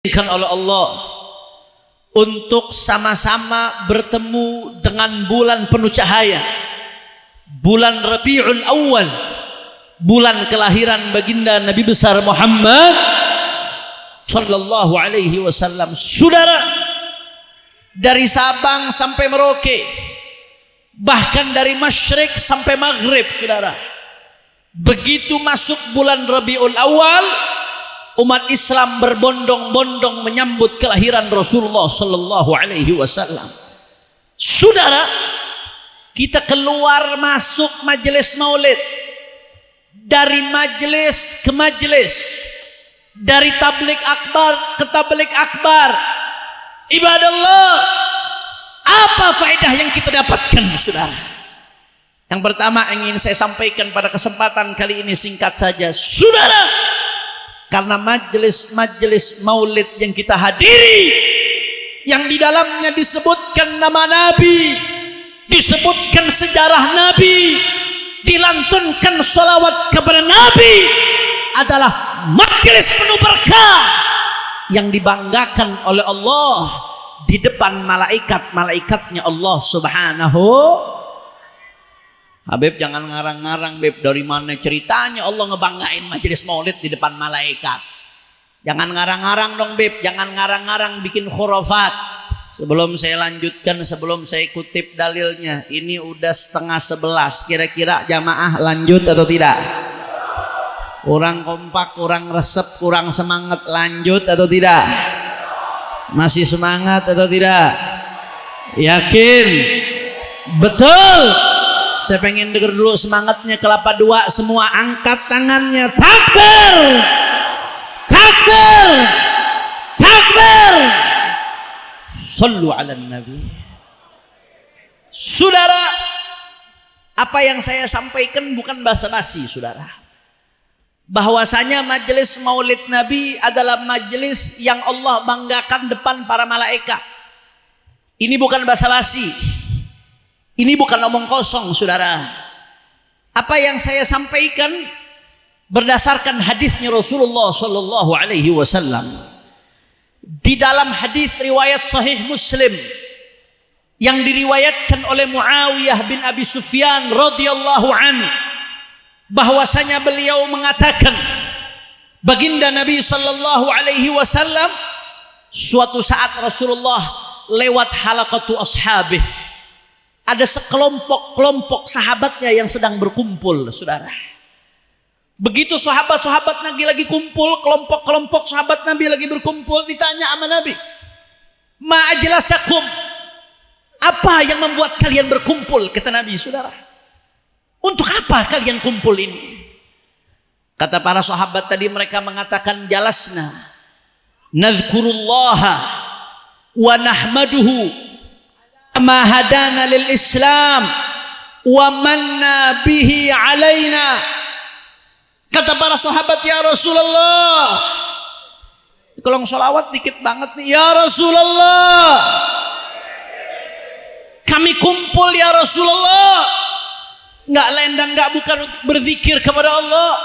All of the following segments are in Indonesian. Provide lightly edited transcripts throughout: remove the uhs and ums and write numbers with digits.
oleh Allah untuk sama-sama bertemu dengan bulan penuh cahaya, bulan Rabiul Awal, bulan kelahiran baginda Nabi besar Muhammad sallallahu alaihi wasallam. Saudara, dari Sabang sampai Merauke, bahkan dari masyrik sampai maghrib, saudara, begitu masuk bulan Rabiul Awal, umat Islam berbondong-bondong menyambut kelahiran Rasulullah sallallahu alaihi wasallam. Saudara, kita keluar masuk majelis maulid, dari majelis ke majelis, dari tablik akbar ke tablik akbar. Ibadallah, apa faedah yang kita dapatkan, saudara? Yang pertama ingin saya sampaikan pada kesempatan kali ini singkat saja, saudara, karena majelis-majelis maulid yang kita hadiri, yang di dalamnya disebutkan nama Nabi, disebutkan sejarah Nabi, dilantunkan sholawat kepada Nabi, adalah majelis penuh berkah yang dibanggakan oleh Allah di depan malaikat-malaikatnya Allah subhanahu. Habib jangan ngarang-ngarang, Beb, dari mana ceritanya Allah ngebanggain majelis maulid di depan malaikat? Jangan ngarang-ngarang dong, Beb, jangan ngarang-ngarang bikin khurafat. Sebelum saya lanjutkan, sebelum saya kutip dalilnya, ini udah 10:30, kira-kira jamaah lanjut atau tidak? Kurang kompak, kurang resep, kurang semangat, lanjut atau tidak? Masih semangat atau tidak? Yakin? Betul? Saya pengen dengar dulu semangatnya. Kelapa dua semua angkat tangannya. Takbir! Takbir! Takbir! Sallu ala Nabi. Saudara, apa yang saya sampaikan bukan basa-basi, saudara. Bahwasanya majelis maulid Nabi adalah majelis yang Allah banggakan depan para malaikat. Ini bukan basa-basi, ini bukan omong kosong, saudara. Apa yang saya sampaikan berdasarkan hadisnya Rasulullah sallallahu alaihi wasallam. Di dalam hadis riwayat Sahih Muslim yang diriwayatkan oleh Muawiyah bin Abi Sufyan radhiyallahu anhu, bahwasanya beliau mengatakan, baginda Nabi sallallahu alaihi wasallam, suatu saat Rasulullah lewat halaqatu ashabih, ada sekelompok-kelompok sahabatnya yang sedang berkumpul, saudara. Begitu sahabat-sahabat Nabi lagi kumpul, kelompok-kelompok sahabat Nabi lagi berkumpul, ditanya sama Nabi, ma ajlasakum, apa yang membuat kalian berkumpul? Kata Nabi, saudara, untuk apa kalian kumpul ini? Kata para sahabat tadi, mereka mengatakan, jalasna nadhkurullaha wa nahmaduhu ma hadana lil Islam wa manna bihi alaina. Kata para sahabat, ya Rasulullah, kalau sholawat dikit banget nih, ya Rasulullah, kami kumpul ya Rasulullah, nggak lain dan nggak bukan untuk berzikir kepada Allah,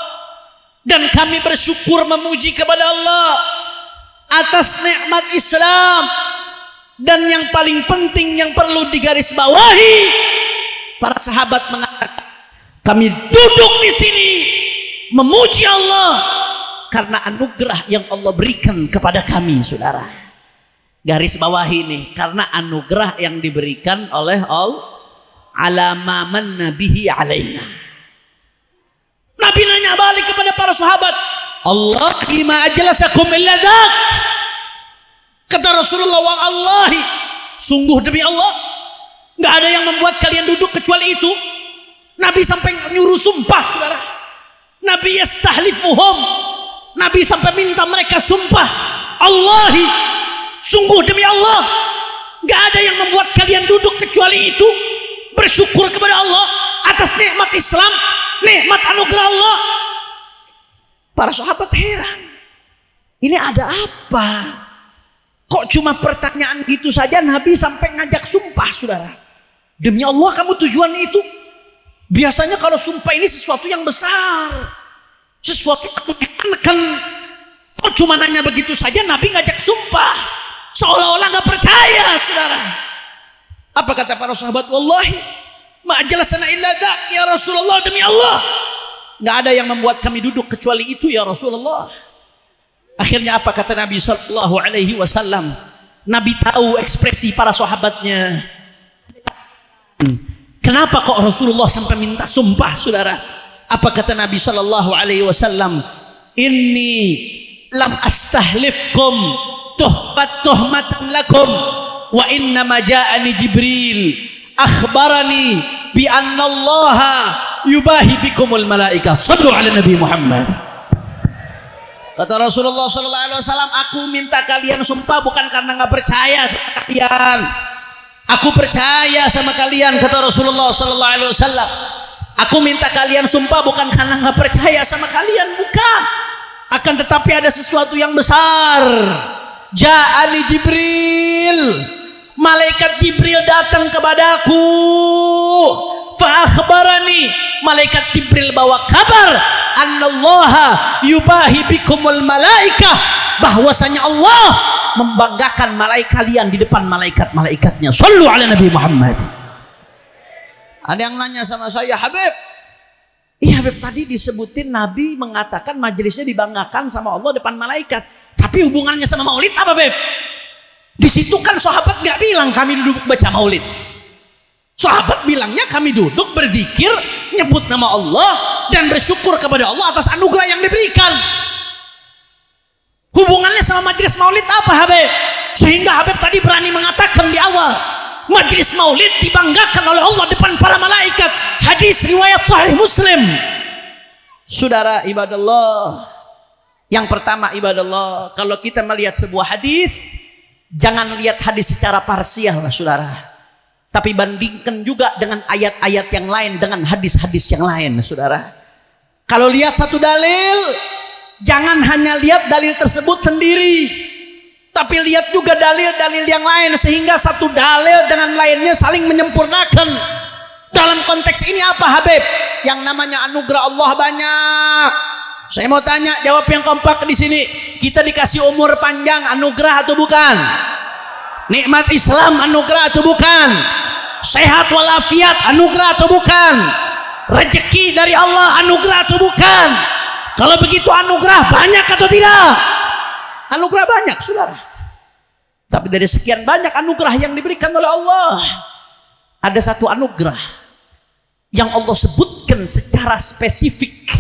dan kami bersyukur memuji kepada Allah atas nikmat Islam. Dan yang paling penting yang perlu digarisbawahi, para sahabat mengatakan, kami duduk di sini memuji Allah karena anugerah yang Allah berikan kepada kami, saudara. Garis bawahi nih, karena anugerah yang diberikan oleh Allah, alama man nabihi alaina. Nabi nanya balik kepada para sahabat, Allahi ma ajlasakum illa dzak. Kata Rasulullah, wallahi, sungguh demi Allah, nggak ada yang membuat kalian duduk kecuali itu. Nabi sampai nyuruh sumpah, saudara. Nabi yastahlifuhum, Nabi sampai minta mereka sumpah, Allahi, sungguh demi Allah, nggak ada yang membuat kalian duduk kecuali itu. Bersyukur kepada Allah atas nikmat Islam, nikmat anugerah Allah. Para sahabat heran, ini ada apa? Kok cuma pertanyaan gitu saja Nabi sampai ngajak sumpah, saudara? Demi Allah kamu tujuan itu? Biasanya kalau sumpah ini sesuatu yang besar, sesuatu yang menekankan Kok cuma nanya begitu saja Nabi ngajak sumpah, seolah-olah nggak percaya, saudara. Apa kata para sahabat? Wallahi ma jalasana illa dak ya Rasulullah, demi Allah nggak ada yang membuat kami duduk kecuali itu ya Rasulullah. Akhirnya apa kata Nabi sallallahu alaihi wasallam? Nabi tahu ekspresi para sahabatnya. Kenapa kok Rasulullah sampai minta sumpah, saudara? Apa kata Nabi sallallahu alaihi wasallam? Inni lam astahlifkum tuhmatan lakum wa inna ma ja'ani Jibril akhbarani bi anna Allah yubahi bikumul malaikah. Sallu ala Nabi Muhammad. Kata Rasulullah sallallahu alaihi wasallam, aku minta kalian sumpah bukan karena nggak percaya sama kalian. Aku percaya sama kalian, kata Rasulullah sallallahu alaihi wasallam. Aku minta kalian sumpah bukan karena nggak percaya sama kalian, bukan. Akan tetapi ada sesuatu yang besar. Ja'ali Jibril, malaikat Jibril datang kepadaku. Fa akhbarani, malaikat Jibril bawa kabar, annallaha yubahi bikumul malaikah, bahwasanya Allah membanggakan kalian di depan malaikat-malaikatnya. Shallu ala Nabi Muhammad. Ada yang nanya sama saya, Habib, iya Habib, tadi disebutin Nabi mengatakan majelisnya dibanggakan sama Allah depan malaikat, tapi hubungannya sama maulid apa, Habib? Di situ kan sahabat nggak bilang kami duduk baca maulid. Sahabat bilangnya kami duduk berzikir, nyebut nama Allah dan bersyukur kepada Allah atas anugerah yang diberikan. Hubungannya sama majelis maulid apa, Habib? Sehingga Habib tadi berani mengatakan di awal, majelis maulid dibanggakan oleh Allah depan para malaikat. Hadis riwayat Sahih Muslim. Saudara ibadallah, yang pertama ibadallah, kalau kita melihat sebuah hadis, jangan lihat hadis secara parsial, saudara, tapi bandingkan juga dengan ayat-ayat yang lain, dengan hadis-hadis yang lain, saudara. Kalau lihat satu dalil, jangan hanya lihat dalil tersebut sendiri, tapi lihat juga dalil-dalil yang lain, sehingga satu dalil dengan lainnya saling menyempurnakan. Dalam konteks ini apa, Habib? Yang namanya anugerah Allah banyak. Saya mau tanya, jawab yang kompak di sini. Kita dikasih umur panjang, anugerah atau bukan? Nikmat Islam, anugerah atau bukan? Sehat walafiat, anugerah atau bukan? Rezeki dari Allah, anugerah atau bukan? Kalau begitu anugerah banyak atau tidak? Anugerah banyak, saudara. Tapi dari sekian banyak anugerah yang diberikan oleh Allah, ada satu anugerah yang Allah sebutkan secara spesifik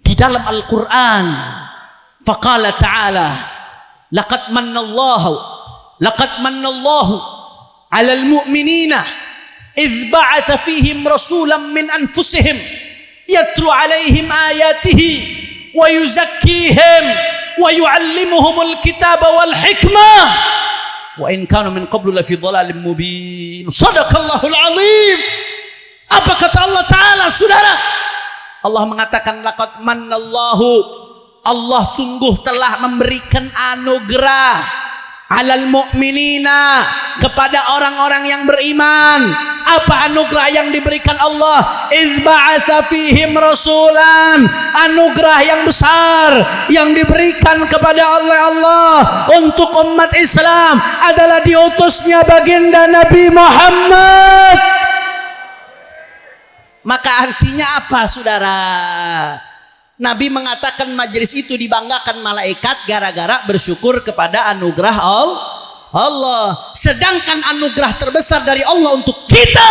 di dalam Al-Quran. Faqala ta'ala, laqad mannallahu 'alal mu'minina idh ba'atha fihim rasulan min anfusihim yatlu 'alaihim ayatihi wa yuzakkihim wa yu'allimuhumul kitaba wal hikmah wa in kanu min qablu lafi dhalalin mubin. Shadaqallahul azim. Apa kata Allah Ta'ala, saudara? Allah mengatakan laqad mannallahu, Allah sungguh telah memberikan anugerah alal mu'minina, kepada orang-orang yang beriman. Apa anugerah yang diberikan Allah? Idz ba'atsa fihim rasulan, anugerah yang besar yang diberikan kepada Allah untuk umat Islam adalah diutusnya baginda Nabi Muhammad. Maka artinya apa, saudara? Nabi mengatakan majelis itu dibanggakan malaikat gara-gara bersyukur kepada anugerah Allah. Sedangkan anugerah terbesar dari Allah untuk kita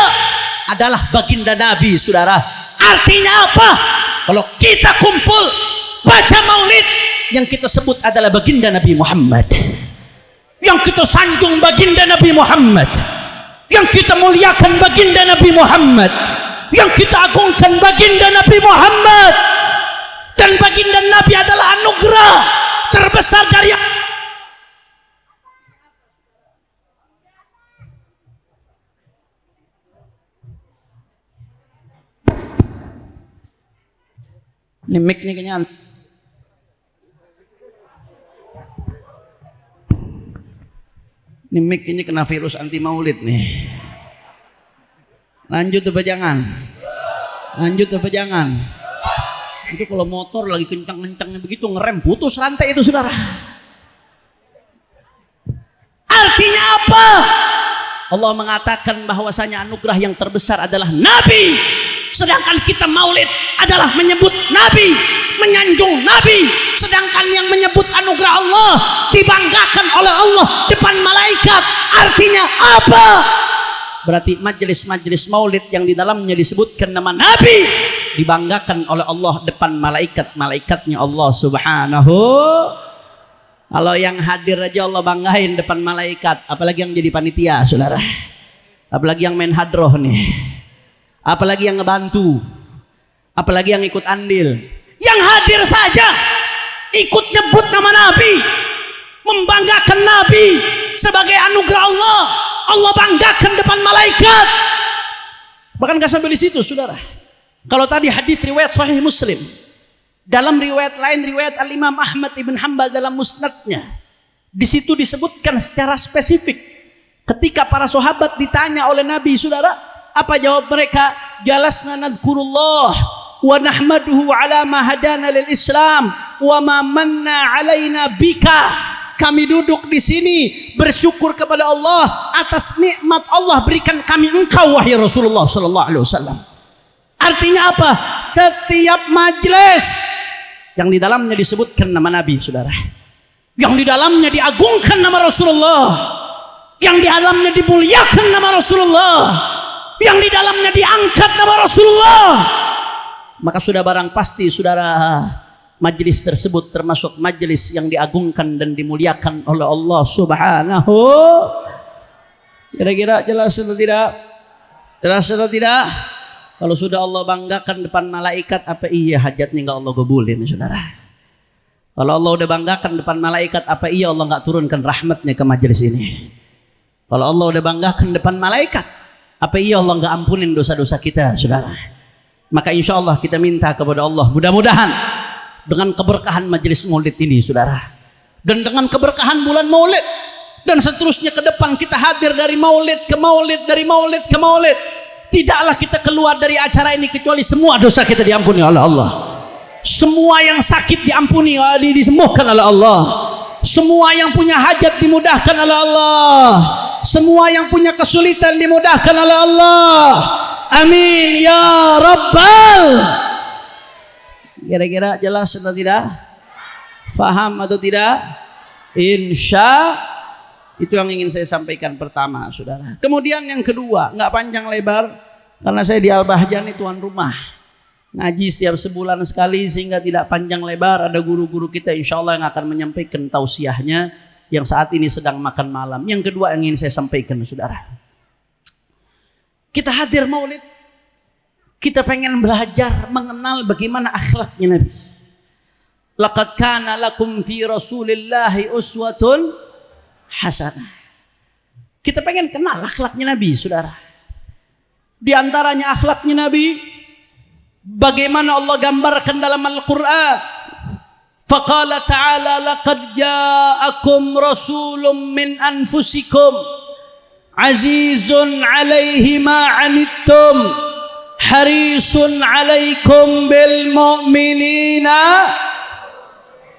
adalah baginda Nabi, saudara. Artinya apa? Kalau kita kumpul baca maulid, yang kita sebut adalah baginda Nabi Muhammad, yang kita sanjung baginda Nabi Muhammad, yang kita muliakan baginda Nabi Muhammad, yang kita agungkan baginda Nabi Muhammad. Dan baginda Nabi adalah anugerah terbesar dari ini mic nih kayaknya. Ini mic ini kena virus anti maulid nih. Lanjut apa jangan? Lanjut apa jangan? Itu kalau motor lagi kencang-kencangnya begitu ngerem putus rantai itu saudara. Artinya apa? Allah mengatakan bahwasanya anugerah yang terbesar adalah Nabi. Sedangkan kita maulid adalah menyebut Nabi, menyanjung Nabi. Sedangkan yang menyebut anugerah Allah dibanggakan oleh Allah depan malaikat. Artinya apa? Berarti majelis-majelis maulid yang di dalamnya disebutkan nama Nabi dibanggakan oleh Allah depan malaikat-malaikatnya Allah subhanahu. Kalau yang hadir aja Allah banggain depan malaikat, apalagi yang jadi panitia saudara, apalagi yang main hadroh nih, apalagi yang ngebantu, apalagi yang ikut andil. Yang hadir saja ikut nyebut nama Nabi, membanggakan Nabi sebagai anugerah Allah. Allah banggakan depan malaikat. Bahkan gak sampai di situ saudara. Kalau tadi hadis riwayat Sahih Muslim, dalam riwayat lain riwayat Al-Imam Ahmad ibn Hanbal dalam musnadnya, di situ disebutkan secara spesifik ketika para sahabat ditanya oleh Nabi saudara, apa jawab mereka? Jalasna nadhkurullah wa nahmaduhu ala ma hadana lil Islam wa ma manna alaina bika. Kami duduk di sini bersyukur kepada Allah atas nikmat Allah berikan kami engkau wahai Rasulullah sallallahu alaihi wasallam. Artinya apa? Setiap majelis yang di dalamnya disebutkan nama Nabi saudara, yang di dalamnya diagungkan nama Rasulullah, yang di dalamnya dimuliakan nama Rasulullah, yang di dalamnya diangkat nama Rasulullah, maka sudah barang pasti saudara, majelis tersebut termasuk majelis yang diagungkan dan dimuliakan oleh Allah subhanahu. Kira-kira jelas atau tidak? Jelas atau tidak? Kalau sudah Allah banggakan depan malaikat, apa iya hajatnya nggak Allah gabulin saudara? Kalau Allah udah banggakan depan malaikat, apa iya Allah nggak turunkan rahmatnya ke majelis ini? Kalau Allah udah banggakan depan malaikat, apa iya Allah nggak ampunin dosa-dosa kita saudara? Maka insya Allah kita minta kepada Allah, mudah-mudahan dengan keberkahan majelis maulid ini saudara, dan dengan keberkahan bulan maulid, dan seterusnya ke depan kita hadir dari maulid ke maulid, dari maulid ke maulid, tidaklah kita keluar dari acara ini kecuali semua dosa kita diampuni oleh Allah, semua yang sakit diampuni, disembuhkan oleh Allah, semua yang punya hajat dimudahkan oleh Allah, semua yang punya kesulitan dimudahkan oleh Allah. Amin ya Rabbal. Kira-kira jelas atau tidak? Faham atau tidak? Insya itu yang ingin saya sampaikan pertama saudara. Kemudian yang kedua, nggak panjang lebar karena saya di Al-Bahjani tuan rumah, ngaji setiap sebulan sekali sehingga tidak panjang lebar. Ada guru-guru kita insya Allah yang akan menyampaikan tausiahnya yang saat ini sedang makan malam. Yang kedua yang ingin saya sampaikan saudara, kita hadir maulid, kita pengen belajar mengenal bagaimana akhlaknya Nabi. Laqad kana lakum fi Rasulillahi uswatun hasanah. Kita pengen kenal akhlaknya Nabi saudara. Di antaranya akhlaknya Nabi, bagaimana Allah gambarkan dalam Al-Quran. Faqala ta'ala laqad ja'akum rasulun min anfusikum azizun alaihi ma'anittum harisun alaikum bil mu'minina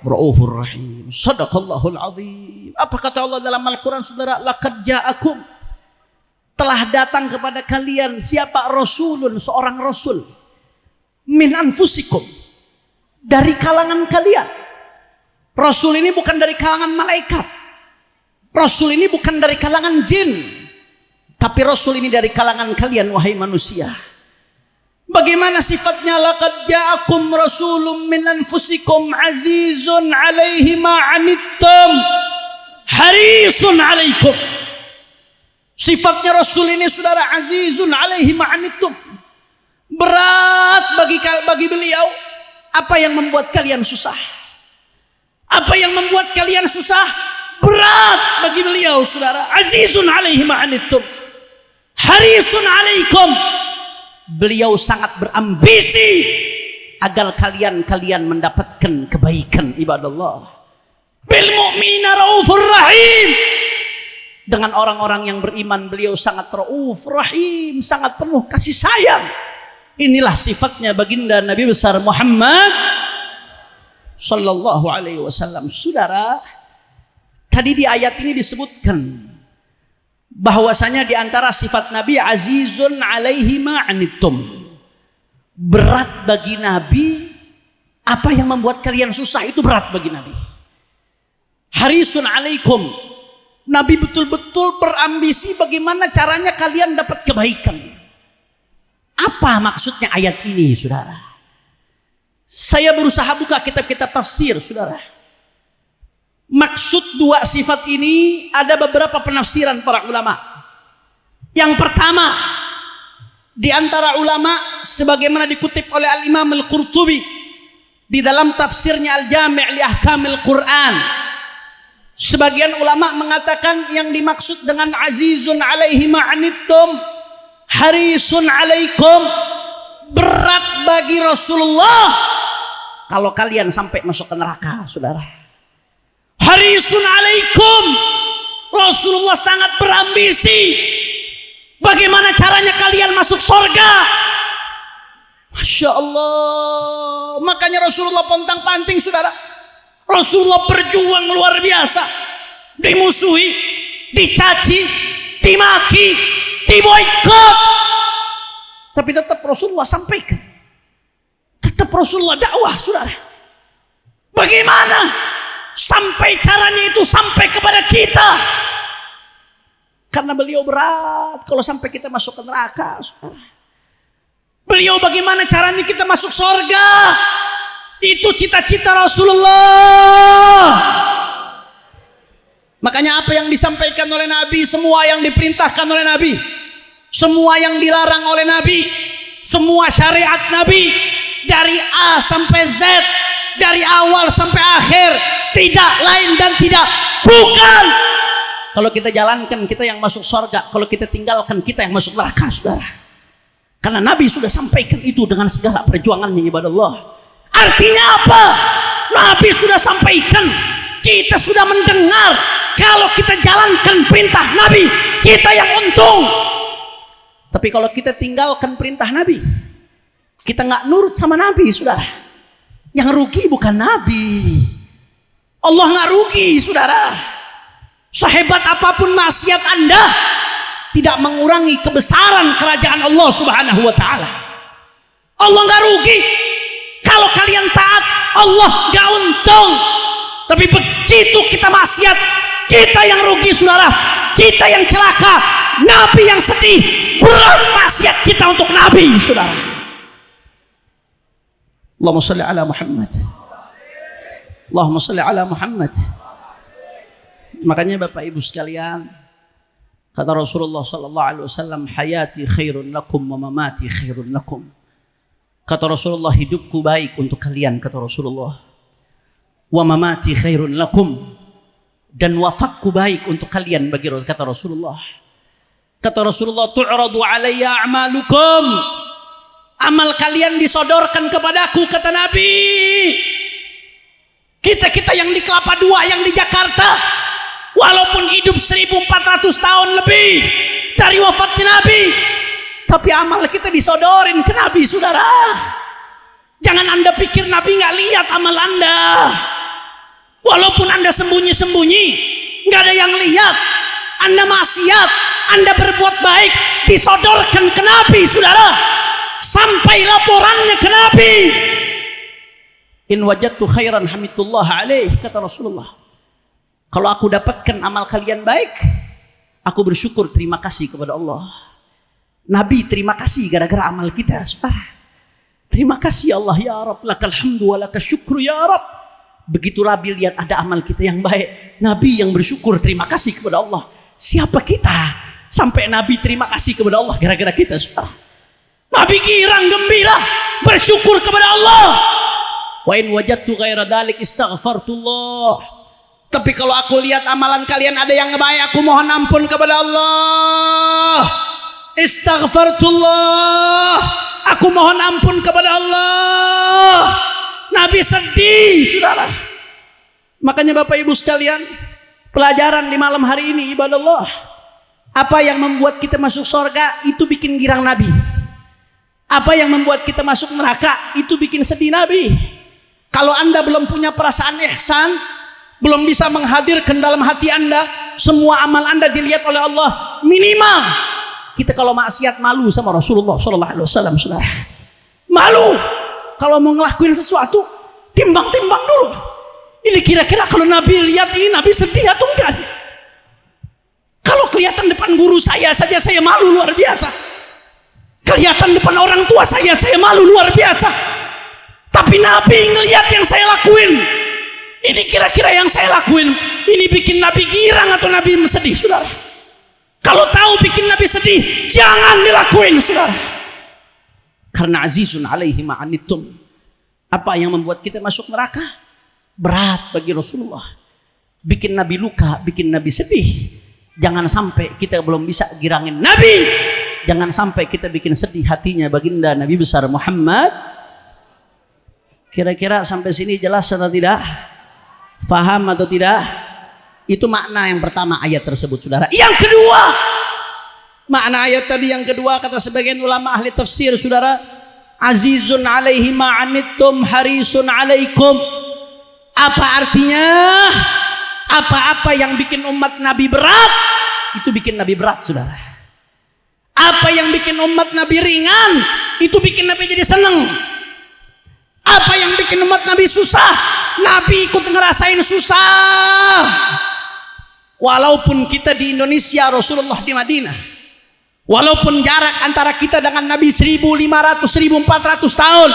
raufur rahim. Sadaqallahul azim. Apa kata Allah dalam Al-Quran saudara? Laqad ja'akum, telah datang kepada kalian siapa? Rasulun, seorang rasul, min anfusikum, dari kalangan kalian. Rasul ini bukan dari kalangan malaikat, Rasul ini bukan dari kalangan jin, tapi Rasul ini dari kalangan kalian wahai manusia. Bagaimana sifatnya? Laqad ja'akum rasulun min anfusikum azizun alaihi ma'anittum harisun alaikum. Sifatnya Rasul ini saudara, azizun alaihi ma'anittum, berat bagi beliau apa yang membuat kalian susah. Apa yang membuat kalian susah berat bagi beliau saudara. Azizun alaihi ma'anittum harisun alaikum, beliau sangat berambisi agar kalian mendapatkan kebaikan. Ibadallah, bil mu'mina raufur rahim, dengan orang-orang yang beriman beliau sangat rauf rahim, sangat penuh kasih sayang. Inilah sifatnya baginda Nabi besar Muhammad sallallahu alaihi wasallam. Saudara, tadi di ayat ini disebutkan bahwasanya di antara sifat Nabi azizun alaihi ma'anittum. Berat bagi Nabi apa yang membuat kalian susah, itu berat bagi Nabi. Harisun alaikum. Nabi betul-betul berambisi bagaimana caranya kalian dapat kebaikan. Apa maksudnya ayat ini, saudara? Saya berusaha buka kitab-kitab tafsir, saudara. Maksud dua sifat ini ada beberapa penafsiran para ulama. Yang pertama, di antara ulama sebagaimana dikutip oleh Al-Imam Al-Qurtubi di dalam tafsirnya Al-Jami' li Ahkamil Quran, sebagian ulama mengatakan yang dimaksud dengan azizun alaihi ma'anittum, harisun alaikum, berat bagi Rasulullah kalau kalian sampai masuk ke neraka, saudara. Harisun alaikum, Rasulullah sangat berambisi bagaimana caranya kalian masuk surga. Masya Allah. Makanya Rasulullah pontang-panting, saudara. Rasulullah berjuang luar biasa, dimusuhi, dicaci, dimaki, diboikot, tapi tetap Rasulullah sampaikan, tetap Rasulullah dakwah, saudara. Bagaimana sampai caranya itu sampai kepada kita? Karena beliau berat kalau sampai kita masuk ke neraka, saudara. Beliau bagaimana caranya kita masuk surga? Itu cita-cita Rasulullah. Makanya apa yang disampaikan oleh Nabi, semua yang diperintahkan oleh Nabi, semua yang dilarang oleh Nabi, semua syariat Nabi dari A sampai Z, dari awal sampai akhir, tidak lain dan tidak bukan. Kalau kita jalankan, kita yang masuk surga. Kalau kita tinggalkan, kita yang masuk neraka, saudara. Karena Nabi sudah sampaikan itu dengan segala perjuangannya, ibadah Allah. Artinya apa? Nabi sudah sampaikan, kita sudah mendengar. Kalau kita jalankan perintah Nabi, kita yang untung. Tapi kalau kita tinggalkan perintah Nabi, kita nggak nurut sama Nabi, saudara, yang rugi bukan Nabi, Allah nggak rugi, saudara. Sehebat apapun maksiat Anda, tidak mengurangi kebesaran kerajaan Allah Subhanahu wa Ta'ala. Allah nggak rugi. Kalau kalian taat, Allah nggak untung. Tapi begitu kita maksiat, kita yang rugi, saudara. Kita yang celaka, Nabi yang sedih. Berat maksiat kita untuk Nabi, saudara. Allahumma salli ala Muhammad. Allahumma salli ala Muhammad. Makanya Bapak Ibu sekalian, kata Rasulullah sallallahu alaihi wasallam, hayati khairun lakum wa mamati khairun lakum. Kata Rasulullah, hidupku baik untuk kalian, kata Rasulullah. Wa mamati khairun lakum, dan wafatku baik untuk kalian, bagi kata Rasulullah. Kata Rasulullah, tu'radu alayya a'malukum, amal kalian disodorkan kepadaku, kata Nabi. Kita yang di Kelapa Dua, yang di Jakarta, walaupun hidup 1400 tahun lebih dari wafatnya Nabi, tapi amal kita disodorin ke Nabi, saudara. Jangan Anda pikir Nabi nggak lihat amal Anda. Walaupun Anda sembunyi-sembunyi, nggak ada yang lihat. Anda maksiat, Anda berbuat baik, disodorkan ke Nabi, saudara. Sampai laporannya ke Nabi. In wajadtu khairan hamidullah alaih, kata Rasulullah. Kalau aku dapatkan amal kalian baik, aku bersyukur, terima kasih kepada Allah. Nabi terima kasih gara-gara amal kita, saudara. Terima kasih Allah, ya Rabb, lakal hamdu wa lakal syukru ya Rabb. Begitu Nabi lihat ada amal kita yang baik, Nabi yang bersyukur, terima kasih kepada Allah. Siapa kita sampai Nabi terima kasih kepada Allah gara-gara kita, saudara? Nabi girang gembira bersyukur kepada Allah. Wa in wajadtu ghaira dzalik istaghfartullah. Tapi kalau aku lihat amalan kalian ada yang baik, aku mohon ampun kepada Allah. Istaghfartullah, aku mohon ampun kepada Allah. Nabi sedih, saudara. Makanya Bapak Ibu sekalian, pelajaran di malam hari ini, ibadah Allah, apa yang membuat kita masuk surga itu bikin girang Nabi. Apa yang membuat kita masuk neraka itu bikin sedih Nabi. Kalau Anda belum punya perasaan ihsan, belum bisa menghadirkan dalam hati Anda semua amal Anda dilihat oleh Allah, minimal kita kalau maksiat malu sama Rasulullah sallallahu alaihi wasallam. Saudara, malu kalau mau ngelakuin sesuatu, timbang-timbang dulu. Ini kira-kira kalau Nabi lihat ini, Nabi sedih atau enggak? Kalau kelihatan depan guru saya saja saya malu luar biasa. Kelihatan depan orang tua saya malu luar biasa. Tapi Nabi ngelihat yang saya lakuin. Ini kira-kira yang saya lakuin, ini bikin Nabi girang atau Nabi sedih, saudara? Kalau tahu bikin Nabi sedih, jangan dilakuin, saudara. Karena azizun alaihi ma'anittum. Apa yang membuat kita masuk neraka? Berat bagi Rasulullah. Bikin Nabi luka, bikin Nabi sedih. Jangan sampai kita belum bisa girangin Nabi. Jangan sampai kita bikin sedih hatinya baginda Nabi besar Muhammad. Kira-kira sampai sini jelas atau tidak? Faham atau tidak? Itu makna yang pertama ayat tersebut, saudara. Yang kedua, makna ayat tadi yang kedua kata sebagian ulama ahli tafsir, saudara, azizun alaihi ma'anittum harisun alaikum. Apa artinya? Apa-apa yang bikin umat Nabi berat, itu bikin Nabi berat, saudara. Apa yang bikin umat Nabi ringan, itu bikin Nabi jadi seneng. Apa yang bikin umat Nabi susah, Nabi ikut ngerasain susah. Walaupun kita di Indonesia, Rasulullah di Madinah. Walaupun jarak antara kita dengan Nabi 1500, 1400 tahun.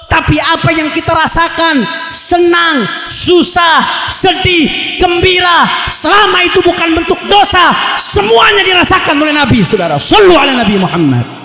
Tapi apa yang kita rasakan, senang, susah, sedih, gembira, selama itu bukan bentuk dosa, semuanya dirasakan oleh Nabi, saudara. Sallu ala Nabi Muhammad.